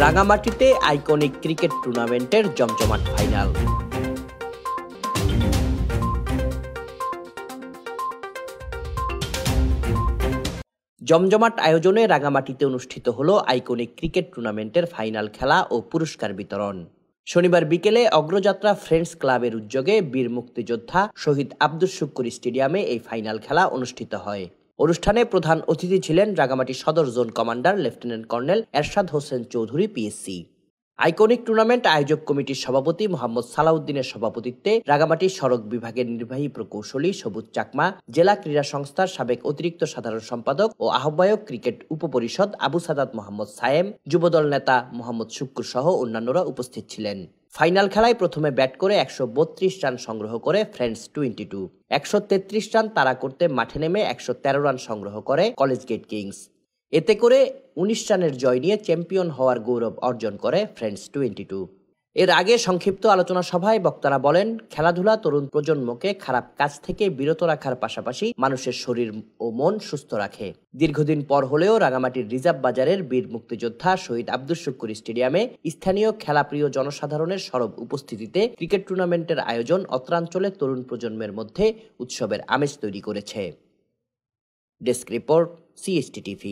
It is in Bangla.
রাঙামাটিতে আইকনিক ক্রিকেট টুর্নামেন্টের জমজমাট ফাইনাল। জমজমাট আয়োজনে রাঙামাটিতে অনুষ্ঠিত হলো আইকনিক ক্রিকেট টুর্নামেন্টের ফাইনাল খেলা ও পুরস্কার বিতরণ। শনিবার বিকেলে অগ্রযাত্রা ফ্রেন্ডস ক্লাবের উদ্যোগে বীর মুক্তিযোদ্ধা শহীদ আব্দুস শুক্কুর স্টেডিয়ামে এই ফাইনাল খেলা অনুষ্ঠিত হয়। অনুষ্ঠানে প্রধান অতিথি ছিলেন রাঙামাটি সদর zone commander lieutenant colonel Ershad Hossain Chowdhury PSC. Iconic tournament আয়োজক কমিটির সভাপতি মোহাম্মদ সালাউদ্দিনের সভাপতিত্বে রাঙামাটি সড়ক বিভাগের নির্বাহী প্রকৌশলী সবুজ চাকমা, জেলা ক্রীড়া সংস্থার সাবেক অতিরিক্ত সাধারণ সম্পাদক ও আহ্বায়ক ক্রিকেট উপপরিষদ আবু সাদাত মোহাম্মদ সায়েম, যুবদল নেতা মোহাম্মদ শুক্কুর সহ অন্যান্যরা উপস্থিত ছিলেন। ফাইনাল খেলায় প্রথমে ব্যাট করে 132 রান সংগ্রহ করে ফ্রেন্ডস 22, 133 রান তাড়া করতে মাঠে নেমে 113 রান সংগ্রহ করে কলেজ গেট কিংস। এতে করে 19 রানের জয় নিয়ে চ্যাম্পিয়ন হওয়ার গৌরব অর্জন করে ফ্রেন্ডস 22। এর আগে সংক্ষিপ্ত আলোচনা সভায় বক্তারা বলেন, খেলাধুলা তরুণ প্রজন্মকে খারাপ কাজ থেকে বিরত রাখার পাশাপাশি মানুষের শরীর ও মন সুস্থ রাখে। দীর্ঘদিন পর হলেও রাঙামাটির রিজার্ভ বাজারের বীর মুক্তিযোদ্ধা শহীদ আব্দুস শুক্কুর স্টেডিয়ামে স্থানীয় খেলাপ্রিয় জনসাধারণের সরব উপস্থিতিতে ক্রিকেট টুর্নামেন্টের আয়োজন অত্রাঞ্চলের তরুণ প্রজন্মের মধ্যে উৎসবের আমেজ তৈরি করেছে। Desk report, CST TV।